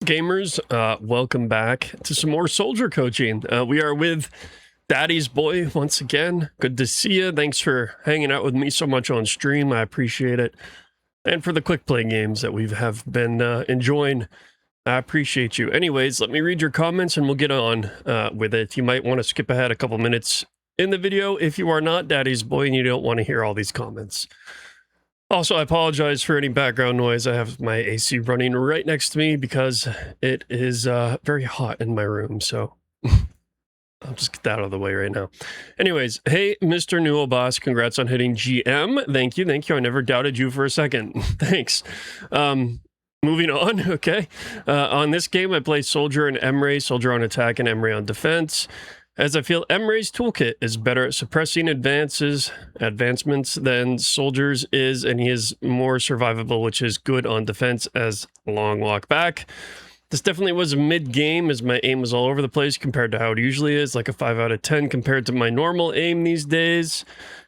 gamers? Welcome back to some more soldier coaching. We are with Daddy's boy once again. Good to see you. Thanks for hanging out with me so much on stream. I appreciate it. And for the quick play games that we have been enjoying, I appreciate you. Anyways, let me read your comments and we'll get on with it. You might want to skip ahead a couple minutes in the video if you are not Daddy's boy and you don't want to hear all these comments. Also, I apologize for any background noise. I have my AC running right next to me because it is very hot in my room, so I'll just get that out of the way right now. Anyways, hey, Mr. Newell Boss, congrats on hitting GM. Thank you, thank you. I never doubted you for a second. Thanks. Moving on, okay. On this game, I play Soldier and Emre, Soldier on attack and Emre on defense, as I feel Emre's toolkit is better at suppressing advancements than Soldier's is, and he is more survivable, which is good on defense as long walk back. This definitely was a mid-game, as my aim was all over the place compared to how it usually is, like a 5 out of 10 compared to my normal aim these days.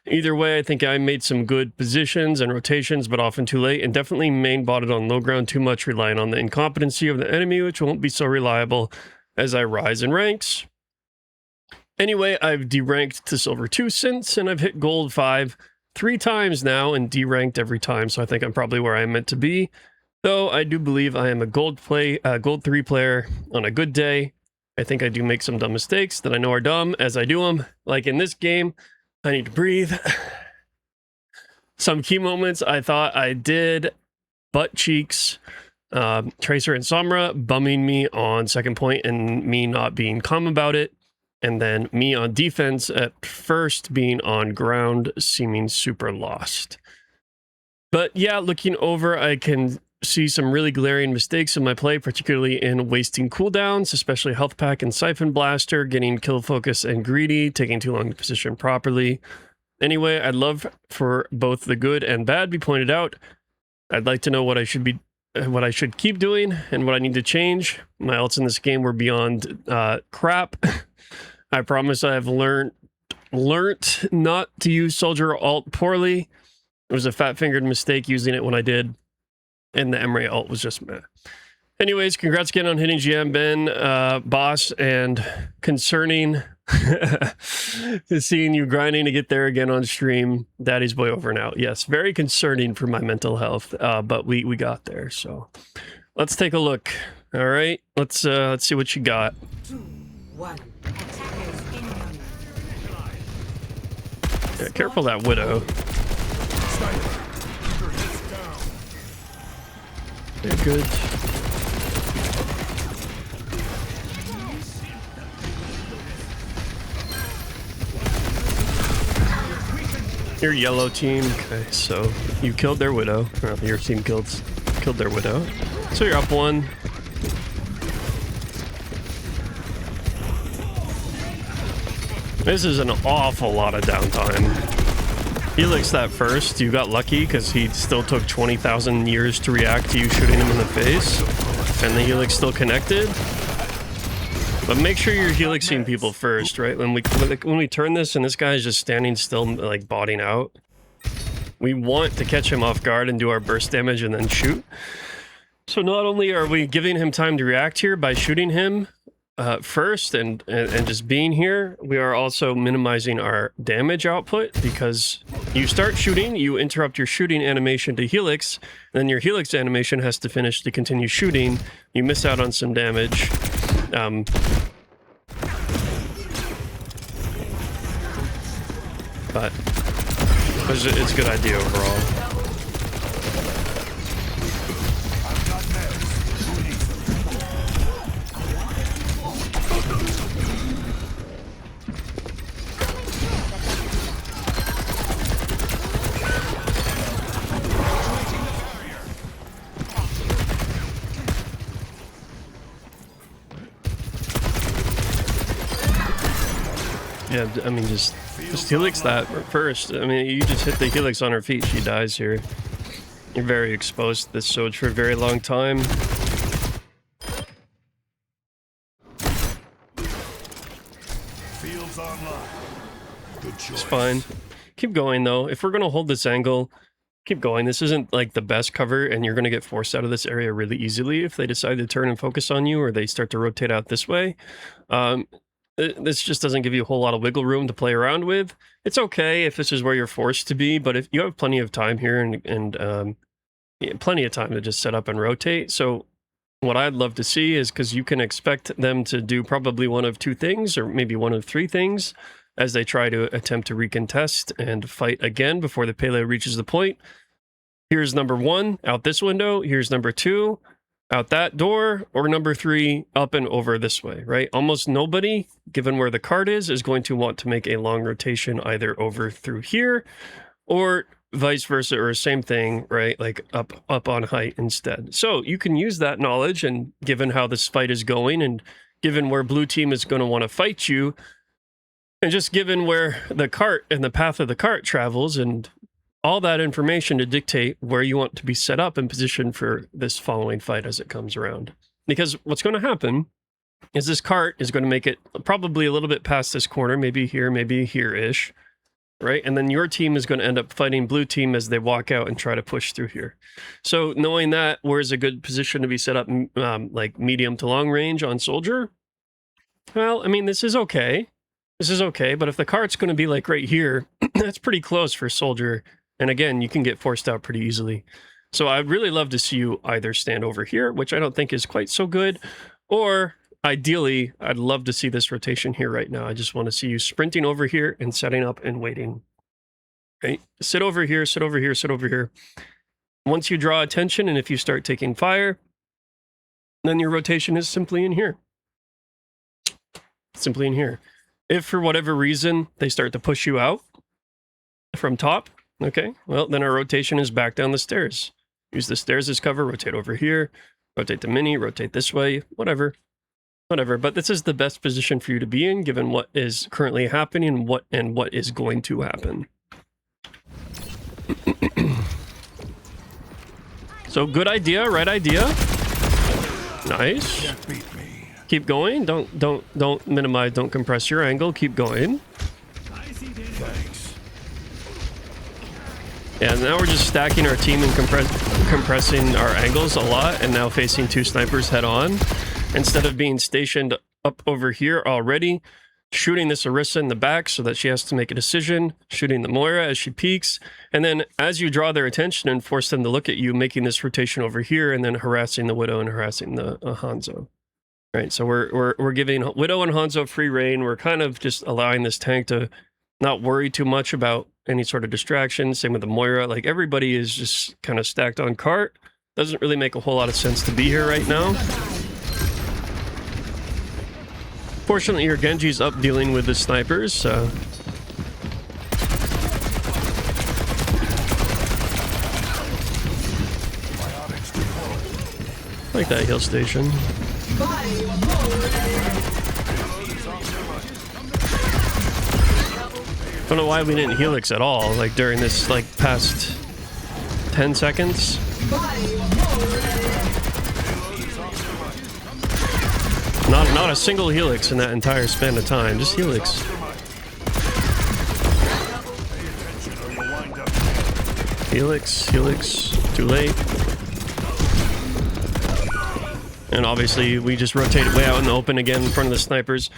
Either way, I think I made some good positions and rotations, but often too late, and definitely main botted on low ground too much, relying on the incompetency of the enemy, which won't be so reliable as I rise in ranks. Anyway, I've deranked to Silver 2 since, and I've hit Gold 5 3 times now and deranked every time, so I think I'm probably where I'm meant to be. Though I do believe I am a Gold 3 player on a good day. I think I do make some dumb mistakes that I know are dumb as I do them. Like in this game, I need to breathe. Some key moments I thought I did. Butt cheeks. Tracer and Samra bumming me on second point and me not being calm about it. And then me on defense at first being on ground, seeming super lost. But yeah, looking over, I can see some really glaring mistakes in my play, particularly in wasting cooldowns, especially Health Pack and Siphon Blaster, getting kill focus and greedy, taking too long to position properly. Anyway, I'd love for both the good and bad be pointed out. I'd like to know what I should keep doing and what I need to change. My ults in this game were beyond crap. I promise I have learned not to use Soldier ult poorly. It was a fat-fingered mistake using it when I did, and the Emre ult was just meh. Anyways, congrats again on hitting GM, Ben, boss, and concerning seeing you grinding to get there again on stream. Daddy's boy over and out. Yes, very concerning for my mental health, but we got there. So let's take a look. All right, let's see what you got. 2, 1. Yeah, careful that Widow. Yeah, good. Your yellow team. Okay, so you killed their Widow. Or your team killed their Widow. So you're up 1. This is an awful lot of downtime. Helix that first. You got lucky because he still took 20,000 years to react to you shooting him in the face. And the Helix still connected. But make sure you're Helixing people first, right? When we turn this and this guy is just standing still, like botting out, we want to catch him off guard and do our burst damage and then shoot. So not only are we giving him time to react here by shooting him first and just being here, we are also minimizing our damage output, because you start shooting, you interrupt your shooting animation to Helix, then your Helix animation has to finish to continue shooting. You miss out on some damage. But it's a good idea overall. Yeah, I mean, just Helix that first. I mean, you just hit the Helix on her feet, she dies here. You're very exposed to this Soj for a very long time. Fields online. Good choice. It's fine. Keep going, though. If we're going to hold this angle, keep going. This isn't like the best cover, and you're going to get forced out of this area really easily if they decide to turn and focus on you, or they start to rotate out this way. This just doesn't give you a whole lot of wiggle room to play around with. It's okay if this is where you're forced to be, but if you have plenty of time here and plenty of time to just set up and rotate. So what I'd love to see is, because you can expect them to do probably one of two things, or maybe one of three things, as they try to attempt to recontest and fight again before the Pele reaches the point. Here's number one, out this window. Here's number two, out that door, or number three, up and over this way, right? Almost nobody, given where the card is going to want to make a long rotation either over through here, or vice versa, or same thing, right? Like up on height instead. So you can use that knowledge, and given how this fight is going, and given where blue team is going to want to fight you, and just given where the cart and the path of the cart travels, and all that information to dictate where you want to be set up and positioned for this following fight as it comes around. Because what's going to happen is this cart is going to make it probably a little bit past this corner, maybe here-ish, right? And then your team is going to end up fighting blue team as they walk out and try to push through here. So knowing that, where's a good position to be set up, like medium to long range on soldier? Well, I mean, this is okay. This is okay, but if the cart's going to be like right here, that's pretty close for soldier. And again, you can get forced out pretty easily. So I'd really love to see you either stand over here, which I don't think is quite so good, or ideally, I'd love to see this rotation here right now. I just want to see you sprinting over here and setting up and waiting. Right? Sit over here, sit over here, sit over here. Once you draw attention, and if you start taking fire, then your rotation is simply in here. Simply in here. If for whatever reason they start to push you out from top, okay, well, then our rotation is back down the stairs. Use the stairs as cover, rotate over here, rotate the mini, rotate this way, whatever. But this is the best position for you to be in, given what is currently happening and what is going to happen. So good idea, right idea. Nice. Keep going. Don't minimize. Don't compress your angle. Keep going. Thanks. Yeah, now we're just stacking our team and compressing our angles a lot, and now facing two snipers head on, instead of being stationed up over here already, shooting this Orisa in the back so that she has to make a decision, shooting the Moira as she peeks, and then as you draw their attention and force them to look at you, making this rotation over here, and then harassing the Widow and harassing the Hanzo. Right, so we're giving Widow and Hanzo free reign. We're kind of just allowing this tank to not worry too much about any sort of distraction. Same with the Moira. Like, everybody is just kind of stacked on cart. Doesn't really make a whole lot of sense to be here right now. Fortunately, your Genji's up dealing with the snipers, so... I like that heal station. Don't know why we didn't helix at all, like during this like past 10 seconds. Not a single helix in that entire span of time, just helix. Helix, too late. And obviously, we just rotate way out in the open again in front of the snipers.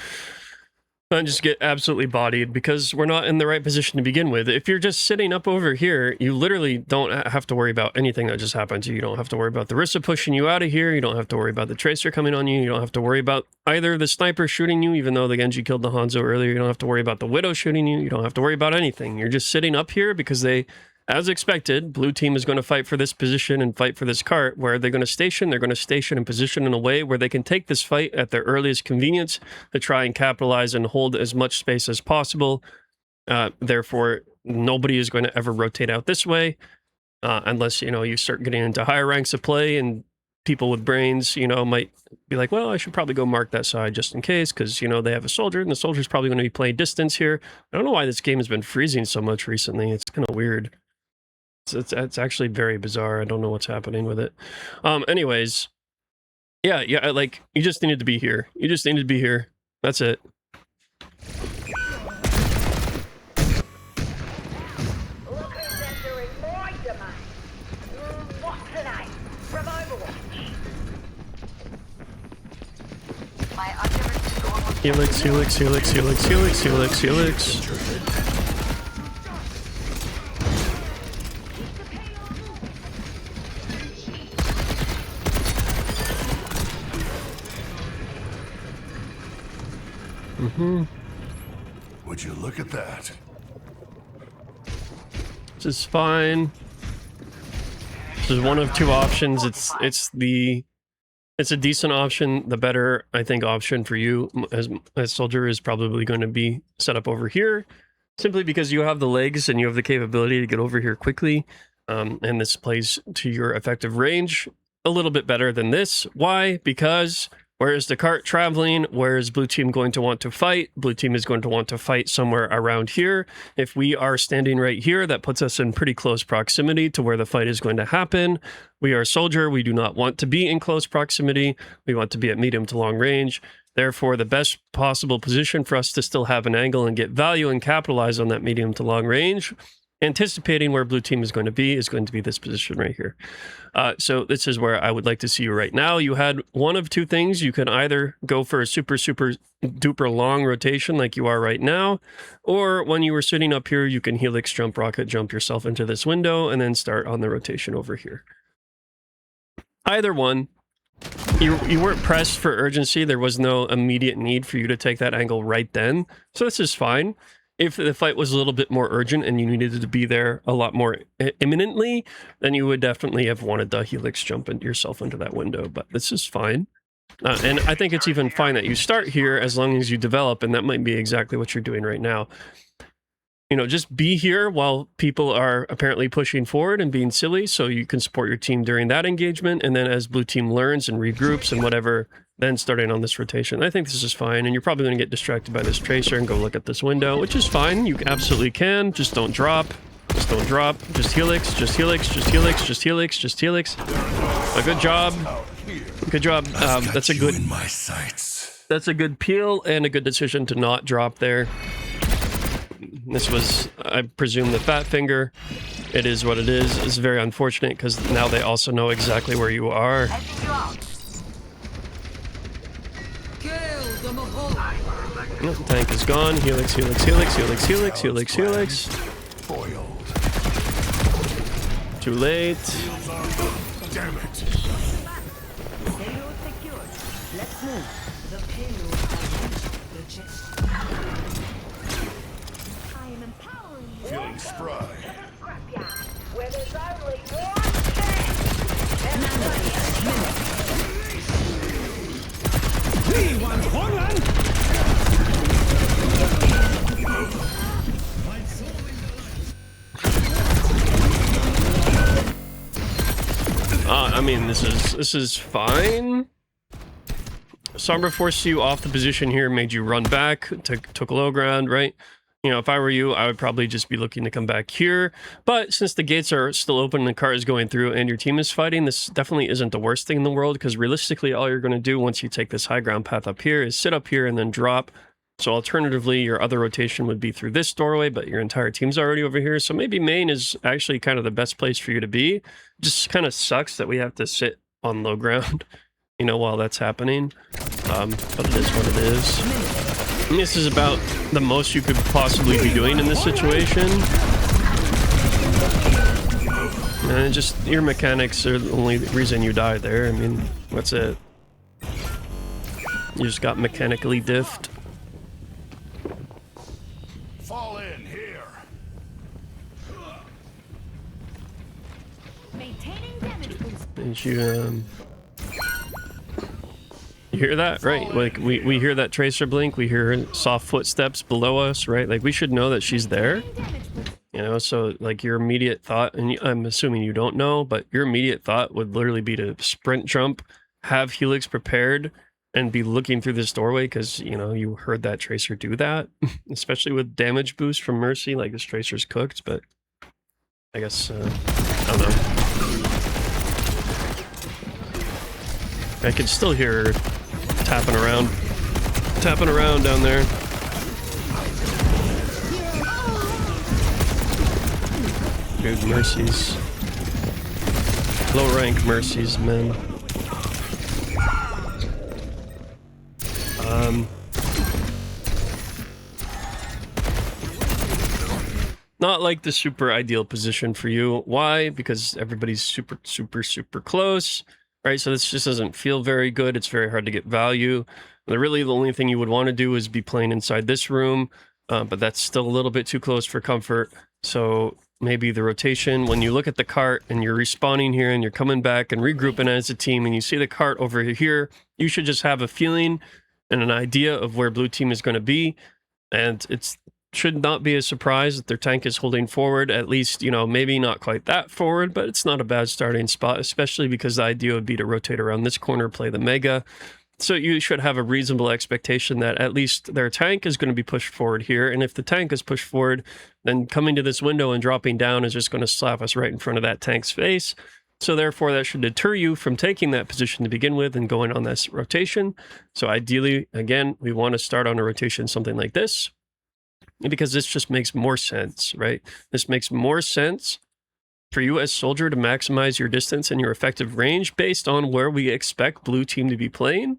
And just get absolutely bodied because we're not in the right position to begin with. If you're just sitting up over here, you literally don't have to worry about anything that just happened to you. You don't have to worry about the Orisa pushing you out of here. You don't have to worry about the Tracer coming on you. You don't have to worry about either the sniper shooting you, even though the Genji killed the Hanzo earlier. You don't have to worry about the Widow shooting you. You don't have to worry about anything. You're just sitting up here because they... As expected, blue team is going to fight for this position and fight for this cart. Where they're going to station? They're going to station and position in a way where they can take this fight at their earliest convenience to try and capitalize and hold as much space as possible. Therefore, nobody is going to ever rotate out this way unless, you know, you start getting into higher ranks of play, and people with brains, you know, might be like, well, I should probably go mark that side just in case, because, you know, they have a soldier, and the soldier's probably going to be playing distance here. I don't know why this game has been freezing so much recently. It's kind of weird. It's actually very bizarre. I don't know what's happening with it. Anyways, yeah, like, you just needed to be here. You just needed to be here. That's it. Helix, helix, helix, helix, helix, helix, helix. Would you look at that? This is fine. This is one of two options. It's a decent option. The better, I think, option for you as soldier is probably going to be set up over here, simply because you have the legs and you have the capability to get over here quickly. And this plays to your effective range a little bit better than this. Why? Because where is the cart traveling? Where is blue team going to want to fight? Blue team is going to want to fight somewhere around here. If we are standing right here, that puts us in pretty close proximity to where the fight is going to happen. We are a soldier. We do not want to be in close proximity. We want to be at medium to long range. Therefore, the best possible position for us to still have an angle and get value and capitalize on that medium to long range, anticipating where blue team is going to be this position right here. So this is where I would like to see you right now. You had one of two things. You can either go for a super duper long rotation like you are right now, or when you were sitting up here, you can helix jump, rocket jump yourself into this window and then start on the rotation over here. Either one, you weren't pressed for urgency. There was no immediate need for you to take that angle right then. So this is fine. If the fight was a little bit more urgent and you needed to be there a lot more imminently, then you would definitely have wanted the helix jump yourself into that window. But this is fine. And I think it's even fine that you start here as long as you develop, and that might be exactly what you're doing right now. You know, just be here while people are apparently pushing forward and being silly, so you can support your team during that engagement. And then as blue team learns and regroups and whatever, then starting on this rotation. I think this is fine, and you're probably going to get distracted by this tracer and go look at this window, which is fine. You absolutely can. Just don't drop. Just don't drop. Just helix. Just helix. Just helix. Just helix. Just helix. A good job. Good job. That's a good. That's a good peel and a good decision to not drop there. This was, I presume, the fat finger. It is what it is. It's very unfortunate because now they also know exactly where you are. Yep, tank is gone. Helix, helix, helix, helix, helix, helix, helix. Too late. Damn it. Feeling spry. Where there's only one I mean, this is fine. Sombra forced you off the position here, made you run back, took low ground, right? You know, if I were you, I would probably just be looking to come back here. But since the gates are still open and the car is going through and your team is fighting, this definitely isn't the worst thing in the world, because realistically, all you're going to do once you take this high ground path up here is sit up here and then drop. So alternatively, your other rotation would be through this doorway, but your entire team's already over here. So maybe main is actually kind of the best place for you to be. Just kind of sucks that we have to sit on low ground, you know, while that's happening. But it is what it is. And this is about the most you could possibly be doing in this situation. And just your mechanics are the only reason you die there. I mean, that's it. You just got mechanically diffed. Fall in here. maintaining damage boost. And you hear that, right? Like we hear that tracer blink, we hear soft footsteps below us, right? Like we should know that she's there, you know. So like your immediate thought, and I'm assuming you don't know, but your immediate thought would literally be to sprint jump, have helix prepared, and be looking through this doorway, because you know you heard that tracer do that. Especially with damage boost from Mercy, like this tracer's cooked. But I guess I don't know. I can still hear her tapping around down there. Dude, Mercies. Low rank Mercies, man. Not like the super ideal position for you. Why? Because everybody's super close, right? So this just doesn't feel very good. It's very hard to get value. Really, the only thing you would want to do is be playing inside this room, but that's still a little bit too close for comfort. So maybe the rotation, when you look at the cart and you're respawning here and you're coming back and regrouping as a team and you see the cart over here, you should just have a feeling and an idea of where blue team is going to be. And it's should not be a surprise that their tank is holding forward, at least, you know, maybe not quite that forward, but it's not a bad starting spot, especially because the idea would be to rotate around this corner, play the mega. So you should have a reasonable expectation that at least their tank is going to be pushed forward here. And if the tank is pushed forward, then coming to this window and dropping down is just going to slap us right in front of that tank's face. So therefore, that should deter you from taking that position to begin with and going on this rotation. So ideally, again, we want to start on a rotation something like this, because this just makes more sense, right? This makes more sense for you as soldier to maximize your distance and your effective range based on where we expect blue team to be playing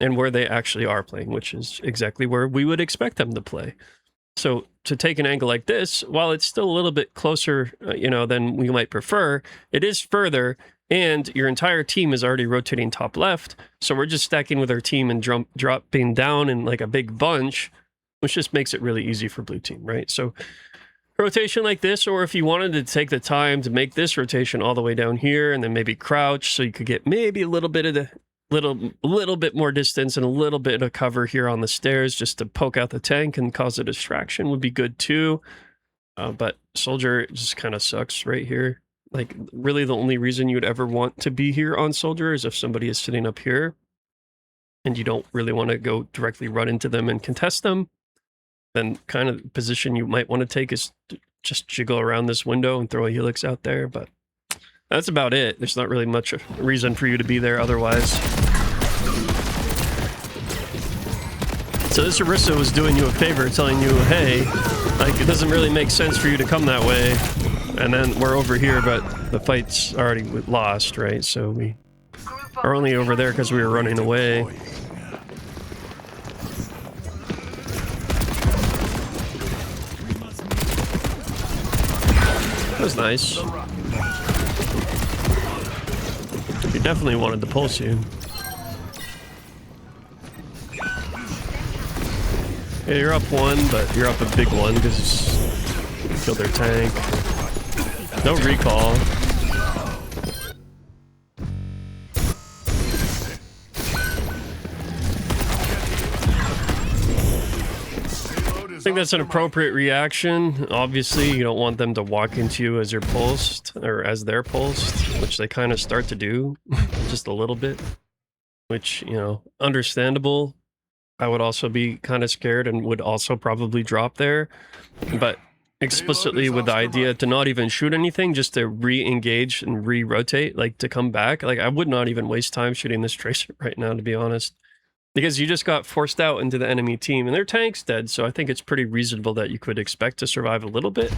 and where they actually are playing, which is exactly where we would expect them to play. So to take an angle like this, while it's still a little bit closer, you know, than we might prefer, it is further, and your entire team is already rotating top left. So we're just stacking with our team and dropping down in like a big bunch, which just makes it really easy for blue team, right? So rotation like this, or if you wanted to take the time to make this rotation all the way down here and then maybe crouch so you could get maybe a little bit of the little bit more distance and a little bit of cover here on the stairs just to poke out the tank and cause a distraction would be good too. But soldier just kind of sucks right here. Like really the only reason you would ever want to be here on soldier is if somebody is sitting up here and you don't really want to go directly run into them and contest them. Then kind of the position you might want to take is to just jiggle around this window and throw a helix out there, but that's about it. There's not really much reason for you to be there otherwise. So this Orisa was doing you a favor, telling you, hey, like it doesn't really make sense for you to come that way. And then we're over here, but the fight's already lost, right? So we are only over there because we were running away. That was nice. He definitely wanted to pulse you. Yeah, you're up one, but you're up a big one because you killed their tank. No recall. I think that's an appropriate reaction. Obviously, you don't want them to walk into you as your pulsed, or as their pulsed, which they kind of start to do, just a little bit. Which, you know, understandable. I would also be kind of scared and would also probably drop there. But explicitly with the idea to not even shoot anything, just to re-engage and re-rotate, like to come back. Like, I would not even waste time shooting this tracer right now, to be honest. Because you just got forced out into the enemy team, and their tank's dead, so I think it's pretty reasonable that you could expect to survive a little bit.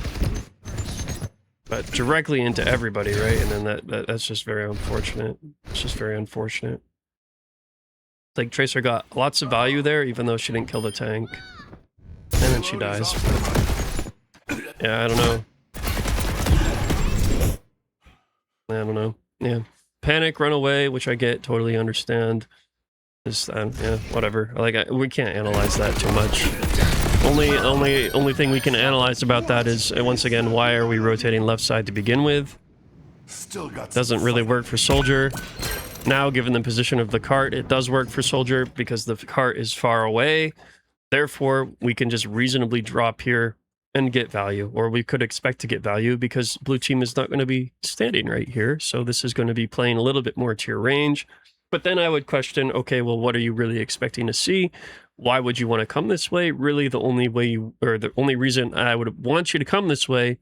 But directly into everybody, right? And then that's just very unfortunate. It's just very unfortunate. Like, Tracer got lots of value there, even though she didn't kill the tank. And then she dies. Yeah, I don't know. I don't know. Yeah. Panic, run away, which I get, totally understand. Just, yeah, whatever. Like, we can't analyze that too much. Only thing we can analyze about that is, once again, why are we rotating left side to begin with? Doesn't really work for soldier. Now, given the position of the cart, it does work for soldier because the cart is far away. Therefore, we can just reasonably drop here and get value, or we could expect to get value because blue team is not going to be standing right here. So this is going to be playing a little bit more to your range. But then I would question, okay, well, what are you really expecting to see? Why would you want to come this way? Really, the only way you, or the only reason I would want you to come this way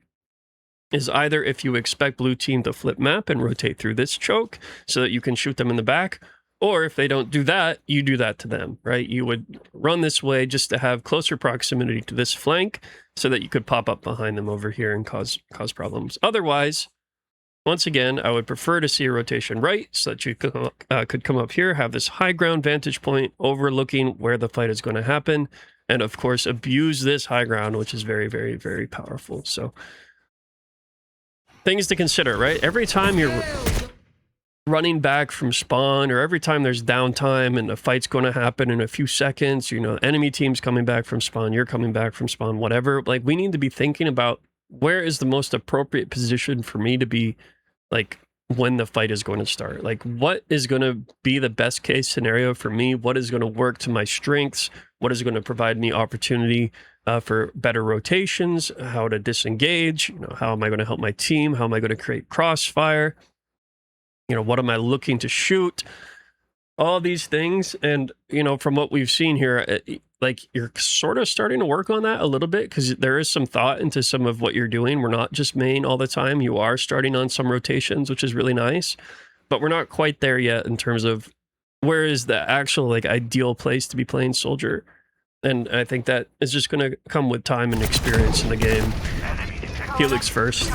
is either if you expect blue team to flip map and rotate through this choke so that you can shoot them in the back, or if they don't do that, you do that to them, right? You would run this way just to have closer proximity to this flank so that you could pop up behind them over here and cause problems. Otherwise, Once again, I would prefer to see a rotation right so that you could come up here, have this high ground vantage point overlooking where the fight is going to happen, and of course abuse this high ground, which is very, very, very powerful. So things to consider, right? Every time you're running back from spawn, or every time there's downtime and a fight's going to happen in a few seconds, you know, enemy team's coming back from spawn, you're coming back from spawn, whatever, like we need to be thinking about where is the most appropriate position for me to be, like when the fight is going to start, like what is going to be the best case scenario for me, what is going to work to my strengths, what is going to provide me opportunity for better rotations, how to disengage, you know, how am I going to help my team, how am I going to create crossfire, you know, what am I looking to shoot, all these things. And you know, from what we've seen here, like you're sort of starting to work on that a little bit, because there is some thought into some of what you're doing. We're not just main all the time. You are starting on some rotations, which is really nice, but we're not quite there yet in terms of where is the actual like ideal place to be playing soldier. And I think that is just going to come with time and experience in the game. Helix first.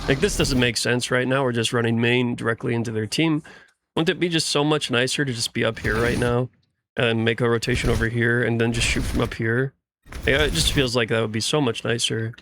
Like this doesn't make sense right now. We're just running main directly into their team. Wouldn't it be just so much nicer to just be up here right now and make a rotation over here and then just shoot from up here? Yeah, it just feels like that would be so much nicer.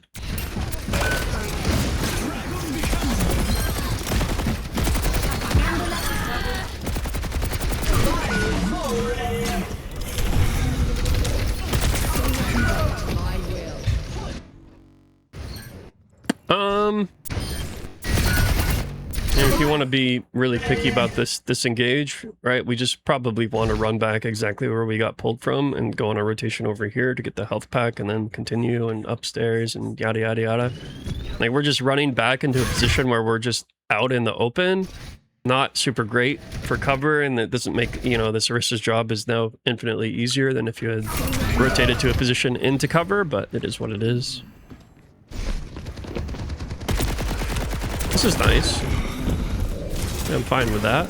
If you want to be really picky about this disengage, right, we just probably want to run back exactly where we got pulled from and go on a rotation over here to get the health pack and then continue and upstairs and yada yada yada. Like we're just running back into a position where we're just out in the open, not super great for cover, and it doesn't make, you know, this Arissa's job is now infinitely easier than if you had rotated to a position into cover, but it is what it is. This is nice. I'm fine with that.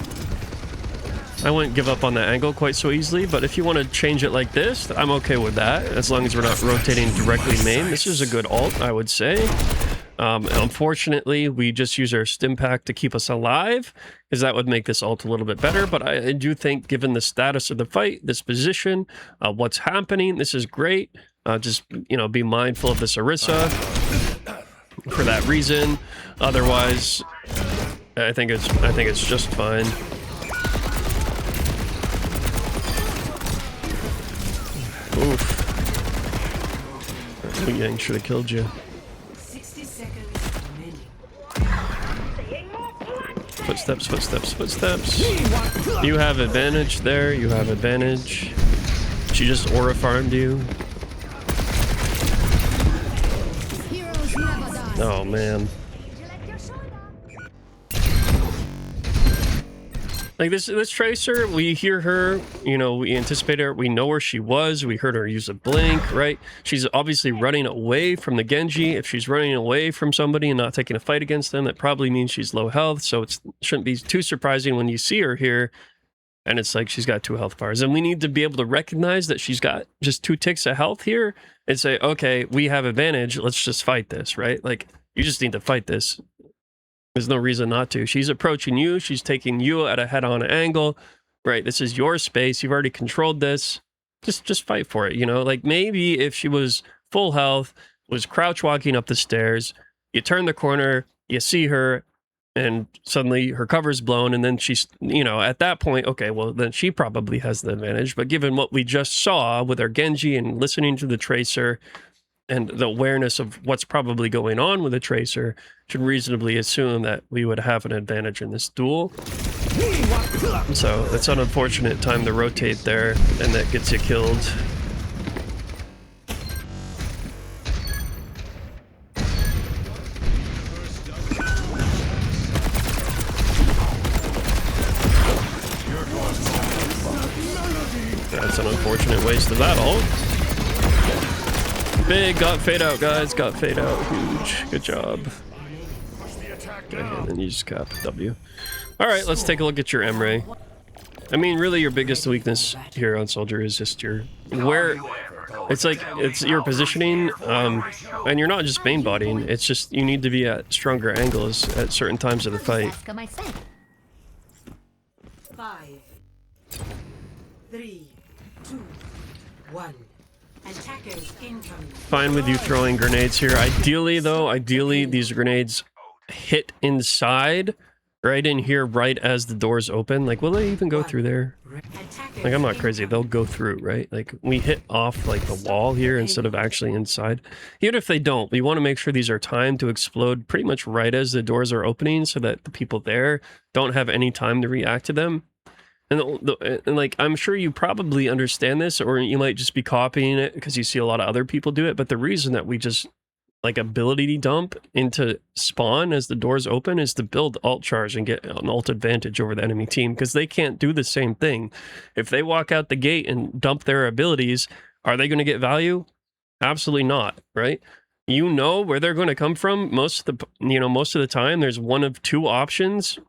I wouldn't give up on that angle quite so easily, but if you want to change it like this, I'm okay with that, as long as we're not rotating directly main. This is a good ult, I would say. Unfortunately, we just use our stim pack to keep us alive, because that would make this ult a little bit better, but I do think given the status of the fight, this position, what's happening, this is great. Just, you know, be mindful of this Orisa for that reason. Otherwise, I think it's just fine. Oof. That Yang should have killed you. 60 seconds remaining. Footsteps, footsteps, footsteps. You have advantage there. You have advantage. She just aura farmed you. Oh man. Like this Tracer, we hear her, you know, we anticipate her, we know where she was, we heard her use a blink, right? She's obviously running away from the Genji. If she's running away from somebody and not taking a fight against them, that probably means she's low health, so it shouldn't be too surprising when you see her here, and it's like she's got 2 health bars. And we need to be able to recognize that she's got just 2 ticks of health here, and say, okay, we have advantage, let's just fight this, right? Like, you just need to fight this. There's no reason not to. She's approaching you. She's taking you at a head-on angle, right? This is your space. You've already controlled this. Just fight for it, you know? Like maybe if she was full health, was crouch walking up the stairs, you turn the corner, you see her, and suddenly her cover's blown, and then she's, you know, at that point, okay, well, then she probably has the advantage. But given what we just saw with our Genji and listening to the Tracer, and the awareness of what's probably going on with the Tracer, should reasonably assume that we would have an advantage in this duel. So it's an unfortunate time to rotate there, and that gets you killed. That's an unfortunate waste of that ult. Big, got fade out, guys. Got fade out. Huge. Good job. Okay, and then you just cap W. Alright, let's take a look at your Emre. I mean, really, your biggest weakness here on Soldier is just your... It's like, it's your positioning, and you're not just main bodying, it's just you need to be at stronger angles at certain times of the fight. 5, 3, 2, 1. Attackers incoming. Fine with you throwing grenades here. Ideally, though, these grenades hit inside, right in here, right as the doors open. Like, will they even go through there? Like, I'm not crazy. They'll go through, right? Like, we hit off, like, the wall here instead of actually inside. Even if they don't, we want to make sure these are timed to explode pretty much right as the doors are opening so that the people there don't have any time to react to them. And like, I'm sure you probably understand this, or you might just be copying it because you see a lot of other people do it. But the reason that we just like ability dump into spawn as the doors open is to build alt charge and get an alt advantage over the enemy team, because they can't do the same thing. If they walk out the gate and dump their abilities, are they going to get value? Absolutely not, right? You know where they're going to come from most of the time. There's one of two options.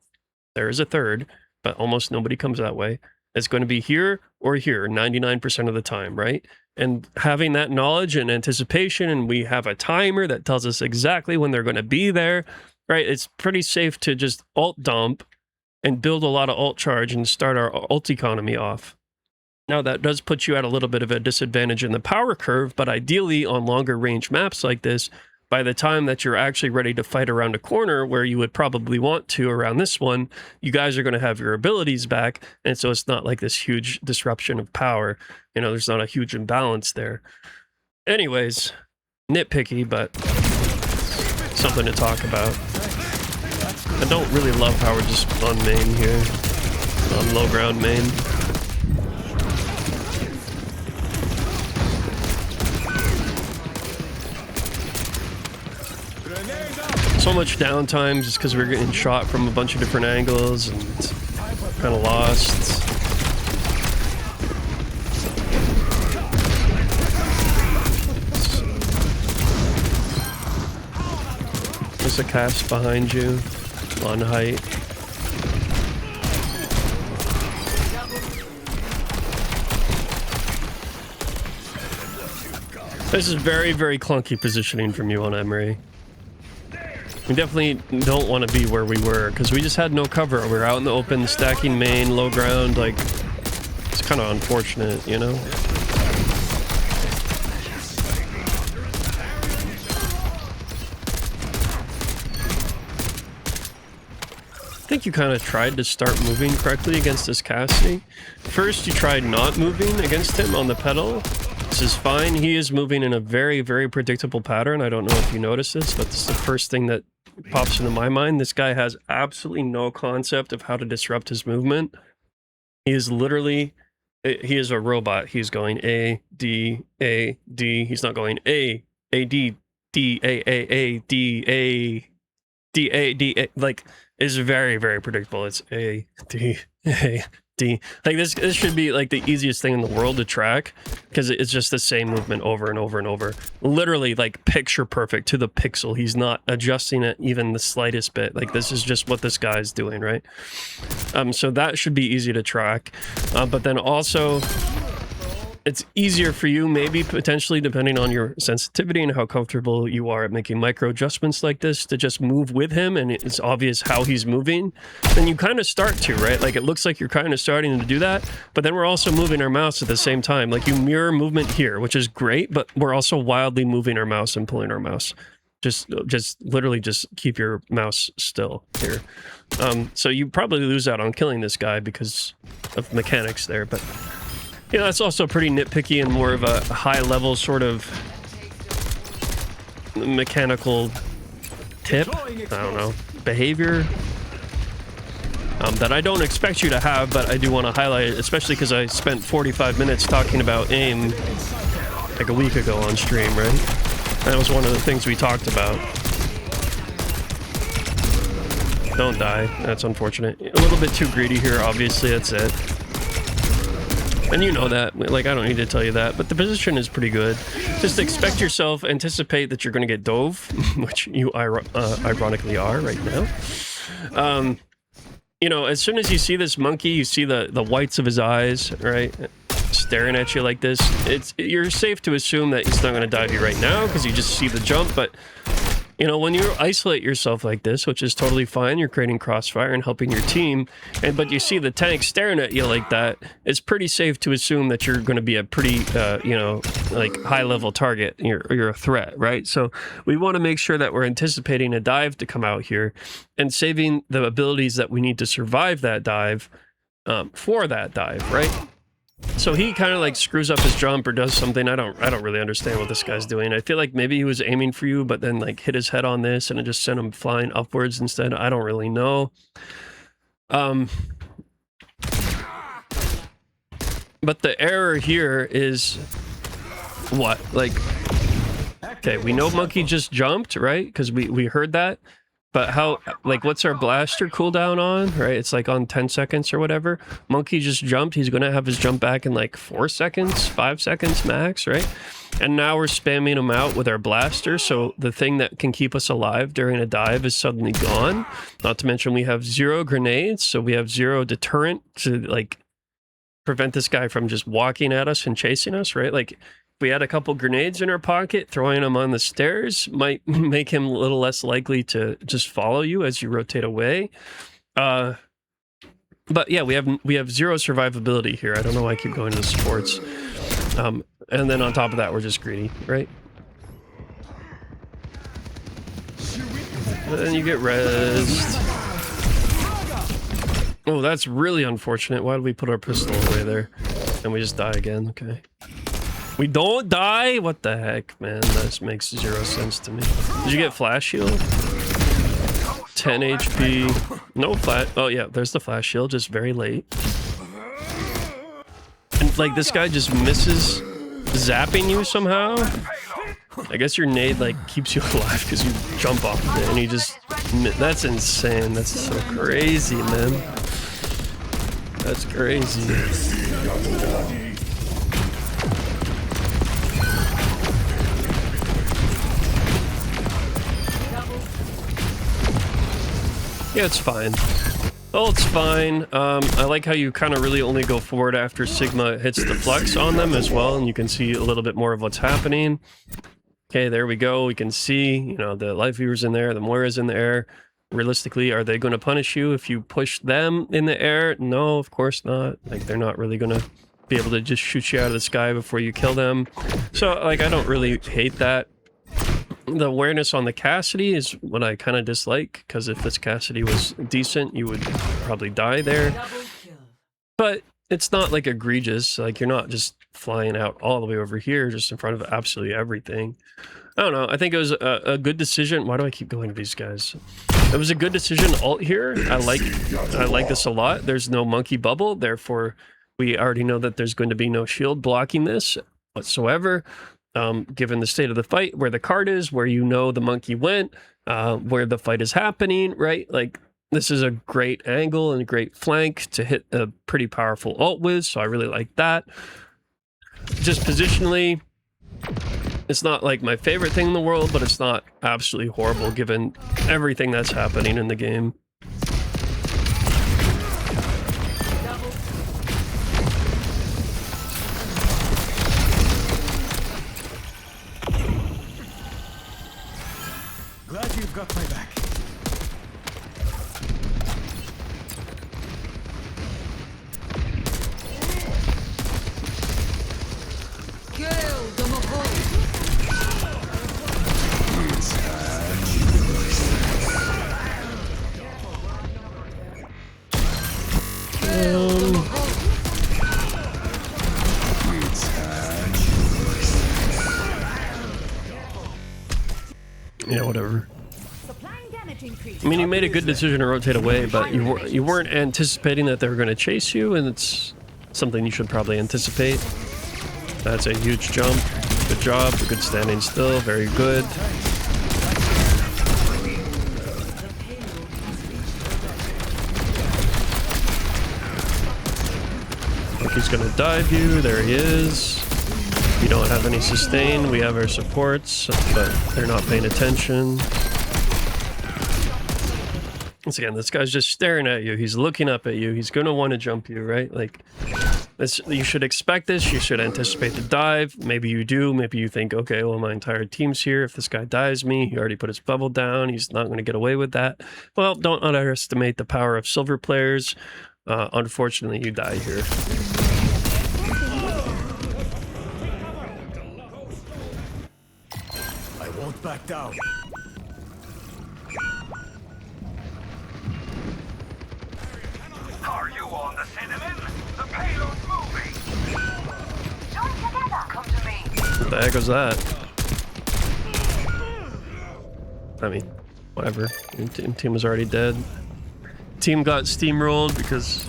There is a third, but almost nobody comes that way. It's going to be here or here 99% of the time, right? And having that knowledge and anticipation, and we have a timer that tells us exactly when they're going to be there, right? It's pretty safe to just alt dump and build a lot of alt charge and start our alt economy off. Now, that does put you at a little bit of a disadvantage in the power curve, but ideally on longer range maps like this, by the time that you're actually ready to fight around a corner where you would probably want to around this one, you guys are going to have your abilities back. And so it's not like this huge disruption of power. You know, there's not a huge imbalance there. Anyways, nitpicky, but something to talk about. I don't really love how we're just on main here, on low ground main. So much downtime just because we're getting shot from a bunch of different angles and kind of lost. There's a cast behind you on height. This is very, very clunky positioning from you on Emre. We definitely don't want to be where we were, because we just had no cover. We were out in the open, stacking main, low ground, like, it's kind of unfortunate, you know? I think you kind of tried to start moving correctly against this Cassidy. First, you tried not moving against him on the pedal. This is fine. He is moving in a very, very predictable pattern. I don't know if you noticed this, but this is the first thing that pops into my mind. This guy has absolutely no concept of how to disrupt his movement. He is literally, he is a robot. He's going A, D, A, D. He's not going A, D, D, A, D, A, D, A, D, A. Like, it's very, very predictable. It's A, D, A, D. Like, this should be like the easiest thing in the world to track, because it's just the same movement over and over and over. Literally, like, picture perfect to the pixel. He's not adjusting it even the slightest bit. Like, this is just what this guy's doing, right? So that should be easy to track. But then also, it's easier for you, maybe potentially, depending on your sensitivity and how comfortable you are at making micro adjustments like this, to just move with him and it's obvious how he's moving. Then you kind of start to, right? Like, it looks like you're kind of starting to do that, but then we're also moving our mouse at the same time. Like, you mirror movement here, which is great, but we're also wildly moving our mouse and pulling our mouse. Just literally just keep your mouse still here. So you probably lose out on killing this guy because of mechanics there, but yeah, that's also pretty nitpicky and more of a high-level sort of mechanical tip, I don't know, behavior that I don't expect you to have, but I do want to highlight it, especially because I spent 45 minutes talking about aim like a week ago on stream, right? That was one of the things we talked about. Don't die. That's unfortunate. A little bit too greedy here, obviously, that's it. And you know that, like, I don't need to tell you that, but the position is pretty good. Just expect yourself, anticipate that you're going to get dove, which you ironically are right now. You know, as soon as you see this monkey, you see the whites of his eyes, right? staring at you like this, you're safe to assume that he's not going to dive you right now because you just see the jump. But you know, when you isolate yourself like this, which is totally fine, you're creating crossfire and helping your team, but you see the tank staring at you like that, it's pretty safe to assume that you're going to be a pretty, you know, like high-level target. You're a threat, right? So we want to make sure that we're anticipating a dive to come out here and saving the abilities that we need to survive that dive for that dive, right? So he kind of like screws up his jump or does something. I don't really understand what this guy's doing. I feel like maybe he was aiming for you, but then like hit his head on this and it just sent him flying upwards instead. I don't really know. But the error here is what? Like, okay, we know Monkey just jumped, right? Because we heard that. But how, like, what's our blaster cooldown on, right? It's like on 10 seconds or whatever. Monkey just jumped. He's going to have his jump back in like 4 seconds, 5 seconds max, right? And now we're spamming him out with our blaster. So the thing that can keep us alive during a dive is suddenly gone. Not to mention we have 0 grenades. So we have 0 deterrent to like prevent this guy from just walking at us and chasing us, right? Like, we had a couple grenades in our pocket, throwing them on the stairs might make him a little less likely to just follow you as you rotate away. But yeah, we have 0 survivability here. I don't know why I keep going to the sports. And then on top of that, we're just greedy, right? And then you get rezzed. Oh, that's really unfortunate. Why did we put our pistol away there? And we just die again, okay. We don't die? What the heck, man? That makes 0 sense to me. Did you get flash shield? 10 HP. No flash. Oh, yeah, there's the flash shield, just very late. And, like, this guy just misses zapping you somehow. I guess your nade, like, keeps you alive because you jump off of it and you just... That's insane. That's so crazy, man. That's crazy. Yeah, it's fine. Oh, it's fine. I like how you kind of really only go forward after Sigma hits the flex on them as well, and you can see a little bit more of what's happening. Okay, there we go. We can see, you know, the life viewers in there, the Moira's in the air. Realistically, are they going to punish you if you push them in the air? No, of course not. Like, they're not really going to be able to just shoot you out of the sky before you kill them. So, like, I don't really hate that. The awareness on the Cassidy is what I kind of dislike, because if this Cassidy was decent, you would probably die there. But it's not like egregious. Like, you're not just flying out all the way over here just in front of absolutely everything. I don't know. I think it was a good decision. Why do I keep going to these guys? It was a good decision alt here. I like this a lot. There's no monkey bubble, therefore we already know that there's going to be no shield blocking this whatsoever. Given the state of the fight, where the card is, where you know the monkey went, where the fight is happening, right? Like, this is a great angle and a great flank to hit a pretty powerful ult with, so I really like that. Just positionally, it's not like my favorite thing in the world, but it's not absolutely horrible given everything that's happening in the game. Glad you've got my back. Yeah, whatever. I mean, you made a good decision to rotate away, but you weren't anticipating that they were going to chase you, and it's something you should probably anticipate. That's a huge jump. Good job. Good standing still. Very good. He's going to dive you. There he is. You don't have any sustain. We have our supports, but they're not paying attention. Once again, this guy's just staring at you. He's looking up at you. He's going to want to jump you, right? Like, You should expect this. You should anticipate the dive. Maybe you do. Maybe you think, okay, well, my entire team's here. If this guy dives me, he already put his bubble down. He's not going to get away with that. Well, don't underestimate the power of silver players. Unfortunately, you die here. I won't back down. Are you on the cinnamon? The payload's moving. Join together. Come to me. What the heck was that? I mean, whatever. Team was already dead. Team got steamrolled because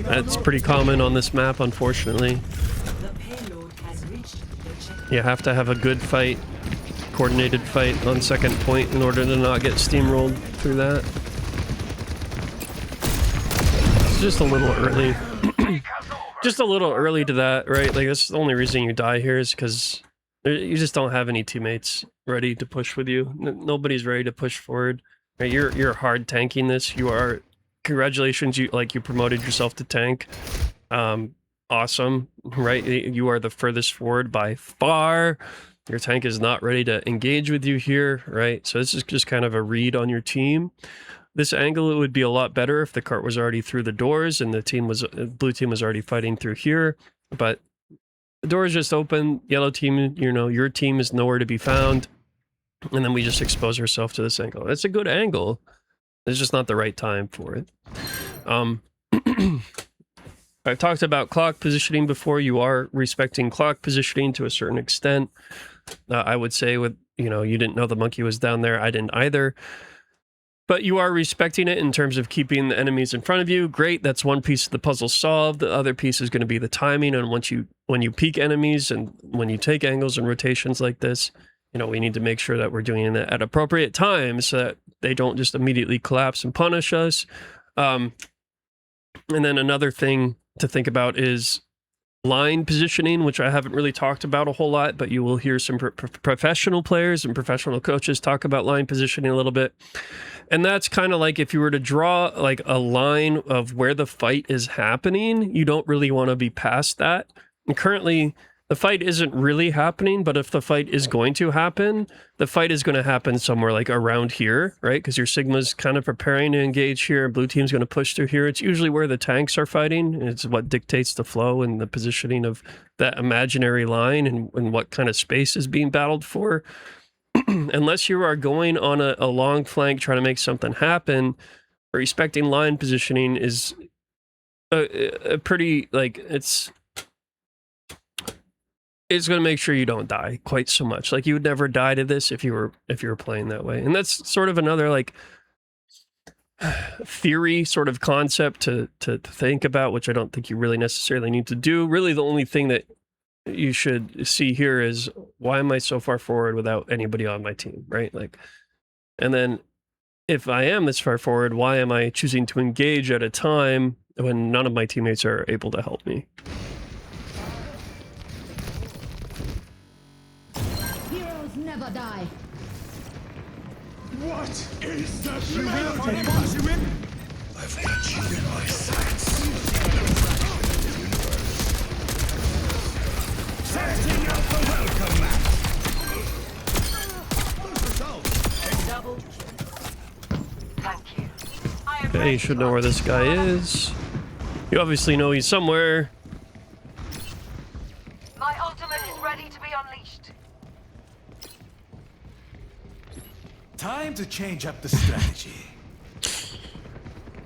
that's pretty common on this map, unfortunately. The payload has reached the checkpoint. You have to have a good fight, coordinated fight on second point in order to not get steamrolled through that. It's just a little early. Just a little early to that, right? Like, that's the only reason you die here is because you just don't have any teammates ready to push with you. Nobody's ready to push forward. Right? You're hard tanking this. You are. Congratulations, you promoted yourself to tank. Awesome, right? You are the furthest forward by far. Your tank is not ready to engage with you here, right? So this is just kind of a read on your team. This angle, it would be a lot better if the cart was already through the doors and the blue team was already fighting through here. But the door is just open. Yellow team, your team is nowhere to be found. And then we just expose ourselves to this angle. It's a good angle. It's just not the right time for it. I've talked about clock positioning before. You are respecting clock positioning to a certain extent. I would say you didn't know the monkey was down there. I didn't either. But you are respecting it in terms of keeping the enemies in front of you. Great, that's one piece of the puzzle solved. The other piece is going to be the timing. And when you peek enemies and when you take angles and rotations like this, we need to make sure that we're doing it at appropriate times so that they don't just immediately collapse and punish us. And then another thing to think about is line positioning, which I haven't really talked about a whole lot, but you will hear some professional players and professional coaches talk about line positioning a little bit. And that's kind of like if you were to draw like a line of where the fight is happening, you don't really want to be past that. And currently, the fight isn't really happening, but if the fight is going to happen, the fight is going to happen somewhere like around here, right? Because your Sigma's kind of preparing to engage here. Blue team's going to push through here. It's usually where the tanks are fighting. It's what dictates the flow and the positioning of that imaginary line and what kind of space is being battled for. Unless you are going on a long flank trying to make something happen, respecting line positioning is a pretty, it's going to make sure you don't die quite so much. Like, you would never die to this if you were playing that way. And that's sort of another theory sort of concept to think about, which I don't think you really necessarily need to do. Really, the only thing that you should see here is, why am I so far forward without anybody on my team, right? And then if I am this far forward, why am I choosing to engage at a time when none of my teammates are able to help me? Heroes never die. What is that? I've got you in my sights. Setting up the welcome mat. Double kill. Thank you. I am Okay, you should know where this guy is. You obviously know he's somewhere. My ultimate is ready to be unleashed. Time to change up the strategy.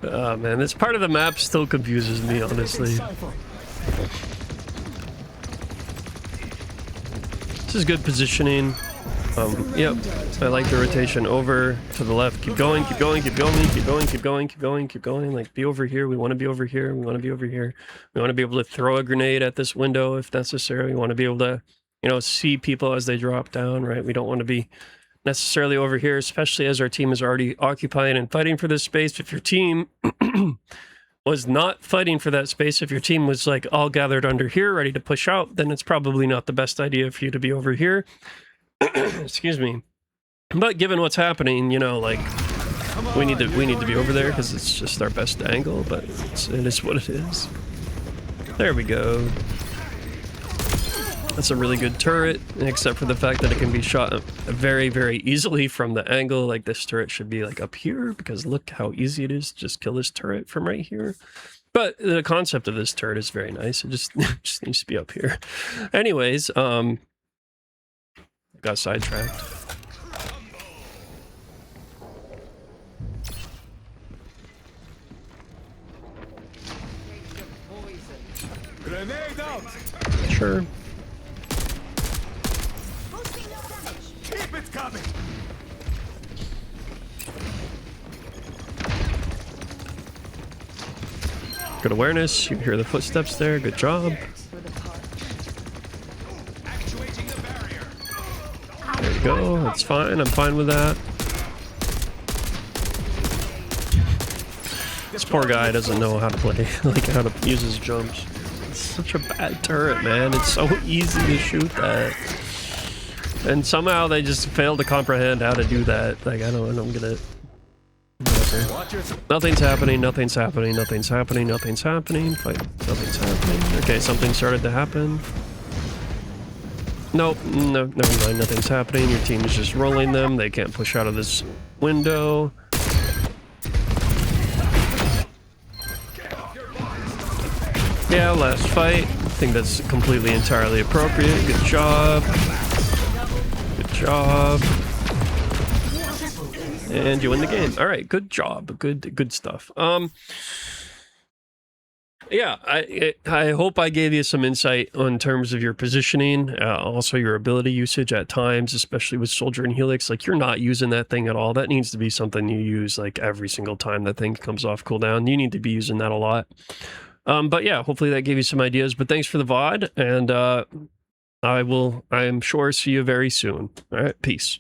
Oh man, this part of the map still confuses me, honestly. This is good positioning. Yep, I like the rotation over to the left. Keep going, keep going, keep going, keep going, keep going, keep going, keep going. Like, be over here. We want to be over here. We want to be over here. We want to be able to throw a grenade at this window if necessary. We want to be able to, see people as they drop down, right? We don't want to be necessarily over here, especially as our team is already occupying and fighting for this space. If your team was not fighting for that space, if your team was like all gathered under here ready to push out, then it's probably not the best idea for you to be over here. Excuse me. But given what's happening, we need to be over there because it's just our best angle, but it is what it is. There we go. That's a really good turret, except for the fact that it can be shot very, very easily from the angle. Like this turret should be like up here, because look how easy it is to just kill this turret from right here. But the concept of this turret is very nice. It just needs to be up here. Anyways, got sidetracked. Grenade out! Sure. Keep it coming! Good awareness. You hear the footsteps there. Good job. Actuating the barrier. There you go. That's fine. I'm fine with that. This poor guy doesn't know how to play, like how to use his jumps. It's such a bad turret, man. It's so easy to shoot that. And somehow they just fail to comprehend how to do that. Like, I don't get it. Whatever. Watch your... Nothing's happening, nothing's happening, nothing's happening, nothing's happening. Fight, nothing's happening. Okay, something started to happen. Nope, no, never mind, nothing's happening. Your team is just rolling them. They can't push out of this window. Yeah, last fight. I think that's completely entirely appropriate. Good job. Good job. And you win the game. All right, good job. Good stuff. Yeah, I hope I gave you some insight on terms of your positioning, also your ability usage at times, especially with Soldier and Helix. Like, you're not using that thing at all. That needs to be something you use like every single time that thing comes off cooldown. You need to be using that a lot. But yeah, hopefully that gave you some ideas. But thanks for the VOD, and I am sure see you very soon. All right, peace.